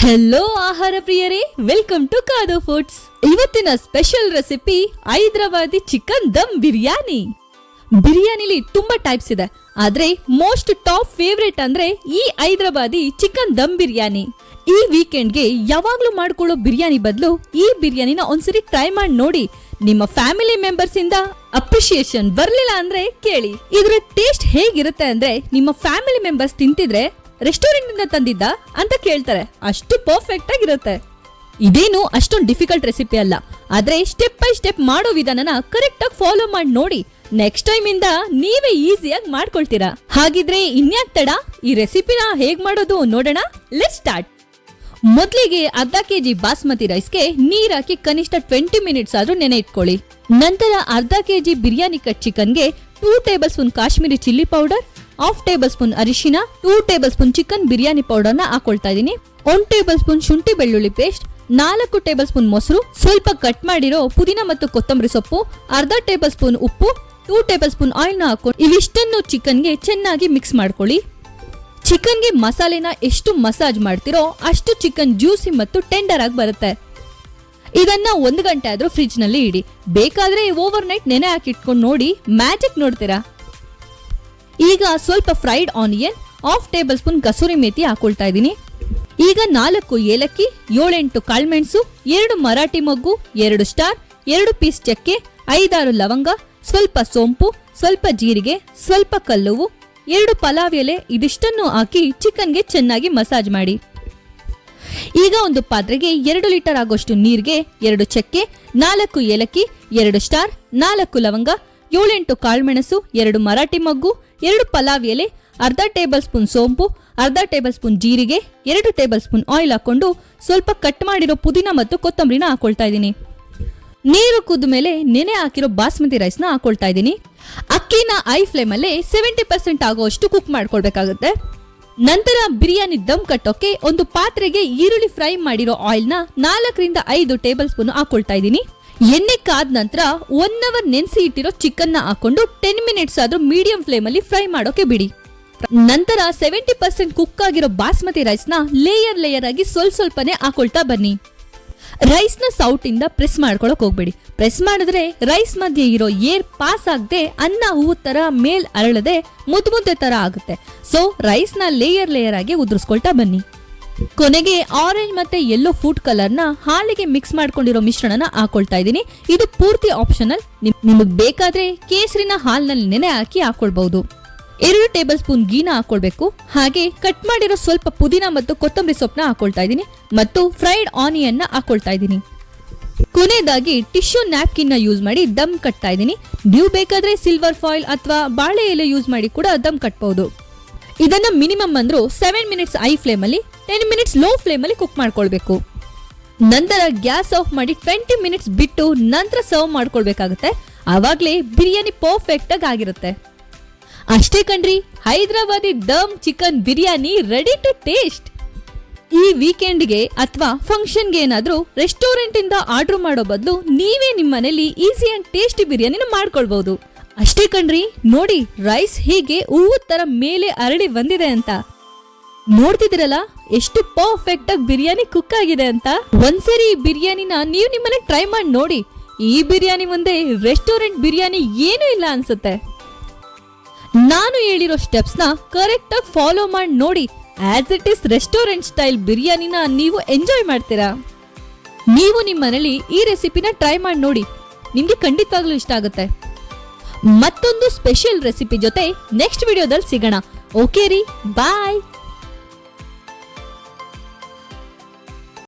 Hello ಆಹಾರ ಪ್ರಿಯರೇ, welcome to ಕಾದೋ foods. ಇವತ್ತಿನ special recipe Hyderabadi chicken dum biryani. ಬಿರಿಯಾನಿಲಿ ತುಂಬಾ ಟೈಪ್ಸ್ ಇದೆ, ಆದ್ರೆ ಮೋಸ್ಟ್ ಟಾಪ್ ಫೇವರೇಟ್ ಅಂದ್ರೆ ಈ ಹೈದರಾಬಾದಿ ಚಿಕನ್ ದಮ್ ಬಿರಿಯಾನಿ. ಈ ವೀಕೆಂಡ್ಗೆ ಯಾವಾಗ್ಲೂ ಮಾಡ್ಕೊಳ್ಳೋ ಬಿರಿಯಾನಿ ಬದಲು ಈ ಬಿರಿಯಾನಿನ ಒಂದ್ಸರಿ ಟ್ರೈ ಮಾಡಿ ನೋಡಿ. ನಿಮ್ಮ ಫ್ಯಾಮಿಲಿ ಮೆಂಬರ್ಸ್ ಇಂದ ಅಪ್ರಿಶಿಯೇಷನ್ ಬರ್ಲಿಲ್ಲ ಅಂದ್ರೆ ಕೇಳಿ. ಇದ್ರ ಟೇಸ್ಟ್ ಹೇಗಿರುತ್ತೆ ಅಂದ್ರೆ ನಿಮ್ಮ ಫ್ಯಾಮಿಲಿ ಮೆಂಬರ್ಸ್ ತಿಂತಿದ್ರೆ ರೆಸ್ಟೋರೆಂಟ್ ಇಂದ ತಂದಿದ್ದ ಅಂತ ಕೇಳ್ತಾರೆ, ಅಷ್ಟು ಪರ್ಫೆಕ್ಟ್ ಆಗಿರುತ್ತೆ. ಇದೇನು ಅಷ್ಟೊಂದು ಡಿಫಿಕಲ್ಟ್ ರೆಸಿಪಿ ಅಲ್ಲ, ಆದ್ರೆ ಸ್ಟೆಪ್ ಬೈ ಸ್ಟೆಪ್ ಮಾಡೋ ವಿಧಾನನ ಕರೆಕ್ಟ್ ಆಗಿ ಫಾಲೋ ಮಾಡಿ ನೋಡಿ. ನೆಕ್ಸ್ಟ್ ಟೈಮ್ ಇಂದ ನೀವೇ ಈಸಿಯಾಗಿ ಮಾಡ್ಕೊಳ್ತೀರಾ. ಹಾಗಿದ್ರೆ ಇನ್ಯಾಕ್ ತಡ, ಈ ರೆಸಿಪಿನ ಹೇಗ್ ಮಾಡೋದು ನೋಡೋಣ. Let's start. ಮೊದಲಿಗೆ ಅರ್ಧ ಕೆಜಿ ಬಾಸ್ಮತಿ ರೈಸ್ಗೆ ನೀರ್ ಹಾಕಿ ಕನಿಷ್ಠ 20 ಮಿನಿಟ್ಸ್ ಆದ್ರೂ ನೆನೆ ಇಟ್ಕೊಳ್ಳಿ. ನಂತರ ಅರ್ಧ ಕೆಜಿ ಬಿರಿಯಾನಿ ಕಟ್ ಚಿಕನ್ಗೆ 2 table spoon Kashmiri chilli powder, 1/2 table spoon ಅರಿಶಿನ, 2 table spoon chicken biryani powder ನ ಹಾಕೊಳ್ತಾ ಇದೀನಿ. 1 ಟೇಬಲ್ ಸ್ಪೂನ್ ಶುಂಠಿ ಬೆಳ್ಳುಳ್ಳಿ ಪೇಸ್ಟ್, 4 ಟೇಬಲ್ ಸ್ಪೂನ್ ಮೊಸರು, ಸ್ವಲ್ಪ ಕಟ್ ಮಾಡಿರೋ ಪುದೀನ ಮತ್ತು ಕೊತ್ತಂಬರಿ ಸೊಪ್ಪು, ಅರ್ಧ ಟೇಬಲ್ ಸ್ಪೂನ್ ಉಪ್ಪು, 2 ಟೇಬಲ್ ಸ್ಪೂನ್ ಆಯಿಲ್ ನ ಹಾಕೊಂಡು ಇವಿಷ್ಟನ್ನು ಚಿಕನ್ಗೆ ಚೆನ್ನಾಗಿ ಮಿಕ್ಸ್ ಮಾಡ್ಕೊಳ್ಳಿ. ಚಿಕನ್ಗೆ ಮಸಾಲೆನ ಎಷ್ಟು ಮಸಾಜ್ ಮಾಡ್ತಿರೋ ಅಷ್ಟು ಚಿಕನ್ ಜ್ಯೂಸಿ ಮತ್ತು ಟೆಂಡರ್ ಆಗಿ ಬರುತ್ತೆ. ಇದನ್ನ 1 ಗಂಟೆ ಆದ್ರೂ ಫ್ರಿಜ್ ನಲ್ಲಿ ಇಡಿ. ಬೇಕಾದ್ರೆ ಓವರ್ ನೈಟ್ ನೆನೆ ಹಾಕಿ ಇಟ್ಕೊಂಡು ನೋಡಿ, ಮ್ಯಾಜಿಕ್ ನೋಡ್ತೀರಾ. ಈಗ ಸ್ವಲ್ಪ fried onion, 1/2 table spoon kasuri methi ಹಾಕೊಳ್ತಾ ಇದೀನಿ. ಈಗ 4 ಏಲಕ್ಕಿ, 7-8 ಕಾಳ್ಮೆಣಸು, 2 ಮರಾಠಿ ಮೊಗ್ಗು, 2 ಸ್ಟಾರ್, 2 ಪೀಸ್ ಚಕ್ಕೆ, 5-6 ಲವಂಗ, ಸ್ವಲ್ಪ ಸೋಂಪು, ಸ್ವಲ್ಪ ಜೀರಿಗೆ, ಸ್ವಲ್ಪ ಕಲ್ಲುವು, 2 ಪಲಾವ್ ಎಲೆ, ಇದಿಷ್ಟನ್ನು ಹಾಕಿ ಚಿಕನ್ಗೆ ಚೆನ್ನಾಗಿ ಮಸಾಜ್ ಮಾಡಿ. ಈಗ ಒಂದು ಪಾತ್ರೆಗೆ 2 ಲೀಟರ್ ಆಗೋಷ್ಟು ನೀರಿಗೆ 2 ಚಕ್ಕೆ, 4 ಏಲಕ್ಕಿ, 2 ಸ್ಟಾರ್, 4 ಲವಂಗ, 7-8 ಕಾಳುಮೆಣಸು, 2 ಮರಾಠಿ ಮೊಗ್ಗು, 2 ಪಲಾವ್ ಎಲೆ, ಅರ್ಧ ಟೇಬಲ್ ಸ್ಪೂನ್ ಸೋಂಪು, ಅರ್ಧ ಟೇಬಲ್ ಸ್ಪೂನ್ ಜೀರಿಗೆ, 2 ಟೇಬಲ್ ಸ್ಪೂನ್ ಆಯಿಲ್ ಹಾಕೊಂಡು ಸ್ವಲ್ಪ ಕಟ್ ಮಾಡಿರೋ ಪುದೀನ ಮತ್ತು ಕೊತ್ತಂಬರಿನ ಹಾಕೊಳ್ತಾ ಇದ್ದೀನಿ. ನೀರು ಕುದ್ದ ಮೇಲೆ ನೆನೆ ಹಾಕಿರೋ ಬಾಸ್ಮತಿ ರೈಸ್ನ ಹಾಕೊಳ್ತಾ ಇದ್ದೀನಿ. ಅಕ್ಕಿನ ಐ ಫ್ಲೇಮ್ ಅಲ್ಲೇ 70% ಆಗೋಷ್ಟು ಕುಕ್ ಮಾಡ್ಕೊಳ್ಬೇಕಾಗುತ್ತೆ. ನಂತರ ಬಿರಿಯಾನಿ ದಮ್ ಕಟ್ಟೋಕೆ ಒಂದು ಪಾತ್ರೆಗೆ ಈರುಳ್ಳಿ ಫ್ರೈ ಮಾಡಿರೋ ಆಯಿಲ್ನ 4-5 ಟೇಬಲ್ ಸ್ಪೂನ್ ಹಾಕೊಳ್ತಾ ಇದ್ದೀನಿ. ಎಣ್ಣೆ ಕಾದ ನಂತರ 1 ಅವರ್ ನೆನೆಸಿ ಇಟ್ಟಿರೋ ಚಿಕನ್ ನ ಹಾಕೊಂಡು 10 ಮಿನಿಟ್ಸ್ ಆದ್ರೂ ಮೀಡಿಯಂ ಫ್ಲೇಮ್ ಅಲ್ಲಿ ಫ್ರೈ ಮಾಡೋಕೆ ಬಿಡಿ. ನಂತರ 70% ಕುಕ್ ಆಗಿರೋ ಬಾಸ್ಮತಿ ರೈಸ್ ನ ಲೇಯರ್ ಆಗಿ ಸ್ವಲ್ಪನೇ ಹಾಕೊಳ್ತಾ ಬನ್ನಿ. ರೈಸ್ ನ ಸೌಟ್ ಇಂದ ಪ್ರೆಸ್ ಮಾಡ್ಕೊಳಕ್ ಹೋಗ್ಬೇಡಿ. ಪ್ರೆಸ್ ಮಾಡಿದ್ರೆ ರೈಸ್ ಮಧ್ಯೆ ಇರೋ ಏರ್ ಪಾಸ್ ಆಗದೆ ಅನ್ನ ಹೂವು ತರ ಮೇಲ್ ಅರಳದೆ ಮುದ್ದೆ ತರ ಆಗುತ್ತೆ. ಸೊ ರೈಸ್ ನ ಲೇಯರ್ ಆಗಿ ಉದುರಿಸ್ಕೊಳ್ತಾ ಬನ್ನಿ. ಕೊನೆಗೆ ಆರೆಂಜ್ ಮತ್ತೆ ಯೆಲ್ಲೋ ಫುಡ್ ಕಲರ್ ನ ಹಾಲಿಗೆ ಮಿಕ್ಸ್ ಮಾಡ್ಕೊಂಡಿರೋ ಮಿಶ್ರಣನ ಹಾಕೊಳ್ತಾ ಇದೀನಿ. ಇದು ಪೂರ್ತಿ ಆಪ್ಷನಲ್, ನಿಮಗ್ ಬೇಕಾದ್ರೆ ಕೇಸರಿನ ಹಾಲ್ನಲ್ಲಿ ನೆನೆ ಹಾಕಿ ಹಾಕೊಳ್ಬಹುದು. 2 ಟೇಬಲ್ ಸ್ಪೂನ್ ಗೀನ ಹಾಕೊಳ್ಬೇಕು. ಹಾಗೆ ಕಟ್ ಮಾಡಿರೋ ಸ್ವಲ್ಪ ಪುದೀನ ಮತ್ತು ಕೊತ್ತಂಬರಿ ಸೊಪ್ಪನ್ನ ಹಾಕೊಳ್ತಾ ಇದೀನಿ ಮತ್ತು ಫ್ರೈಡ್ ಆನಿಯನ್ ನ ಹಾಕೊಳ್ತಾ ಇದೀನಿ. ಕೊನೆಯದಾಗಿ ಟಿಶ್ಯೂ ನ್ಯಾಪ್ಕಿನ್ ನ ಯೂಸ್ ಮಾಡಿ ದಮ್ ಕಟ್ತಾ ಇದೀನಿ. ನೀವು ಬೇಕಾದ್ರೆ ಸಿಲ್ವರ್ ಫಾಯಿಲ್ ಅಥವಾ ಬಾಳೆ ಎಲೆ ಯೂಸ್ ಮಾಡಿ ಕೂಡ ದಮ್ ಕಟ್ಬಹುದು. ಇದನ್ನ ಮಿನಿಮಮ್ ಅಂದ್ರೂ 7 ಮಿನಿಟ್ಸ್ ಐ ಫ್ಲೇಮ್ ಅಲ್ಲಿ, 10 ಮಿನಿಟ್ಸ್ ಲೋ ಫ್ಲೇಮ್ ಅಲ್ಲಿ ಕುಕ್ ಮಾಡ್ಕೊಳ್ಬೇಕು. ನಂತರ ಗ್ಯಾಸ್ ಆಫ್ ಮಾಡಿ 20 ಮಿನಿಟ್ಸ್ ಬಿಟ್ಟು ನಂತರ ಸರ್ವ್ ಮಾಡ್ಕೊಳ್ಬೇಕಾಗುತ್ತೆ. ಆವಾಗ್ಲೇ ಬಿರಿಯಾನಿ ಪರ್ಫೆಕ್ಟ್ ಆಗಿ ಆಗಿರುತ್ತೆ. ಅಷ್ಟೇ ಕಣ್ರಿ, Hyderabadi dum chicken biryani ready to taste. ಈ ವೀಕೆಂಡ್ಗೆ ಅಥವಾ ಫಂಕ್ಷನ್ಗೆ ಏನಾದ್ರೂ ರೆಸ್ಟೋರೆಂಟ್ ಇಂದ ಆರ್ಡರ್ ಮಾಡೋ ಬದಲು ನೀವೇ ನಿಮ್ಮ ಮನೇಲಿ ಈಸಿ ಅಂಡ್ ಟೇಸ್ಟಿ ಬಿರಿಯಾನಿನ ಮಾಡ್ಕೊಳ್ಬಹುದು. ಅಷ್ಟೇ ಕಣ್ರಿ, ನೋಡಿ ರೈಸ್ ಹೀಗೆ ಹೂವು ತರ ಮೇಲೆ ಅರಳಿ ಬಂದಿದೆ ಅಂತ. ನೋಡ್ತಿದ್ದೀರಲ್ಲ ಎಷ್ಟು ಪರ್ಫೆಕ್ಟ್ ಆಗಿ ಬಿರಿಯಾನಿ ಕುಕ್ ಆಗಿದೆ ಅಂತ. ಒಂದ್ಸರಿ ಈ ಬಿರಿಯಾನಿನ ನೀವು ನಿಮ್ಮನೆ ಟ್ರೈ ಮಾಡಿ ನೋಡಿ. ಈ ಬಿರಿಯಾನಿ ಮುಂದೆ ರೆಸ್ಟೋರೆಂಟ್ ಬಿರಿಯಾನಿ ಏನೂ ಇಲ್ಲ ಅನ್ಸುತ್ತೆ. ನಾನು ಹೇಳಿರೋ ಸ್ಟೆಪ್ಸ್ ನ ಕರೆಕ್ಟ್ ಆಗಿ ಫಾಲೋ ಮಾಡಿ ನೋಡಿ. As it is restaurant style ಬಿರಿಯಾನಿನ ನೀವು ಎಂಜಾಯ್ ಮಾಡ್ತೀರಾ. ನೀವು ನಿಮ್ಮ ಮನೇಲಿ ಈ ರೆಸಿಪಿನ ಟ್ರೈ ಮಾಡಿ ನೋಡಿ, ನಿಮ್ಗೆ ಖಂಡಿತವಾಗ್ಲೂ ಇಷ್ಟ ಆಗುತ್ತೆ. ಮತ್ತೊಂದು ಸ್ಪೆಷಲ್ ರೆಸಿಪಿ ಜೊತೆ ನೆಕ್ಸ್ಟ್ ವಿಡಿಯೋದಲ್ಲಿ ಸಿಗೋಣ. ಓಕೆ ರೀ, ಬಾಯ್.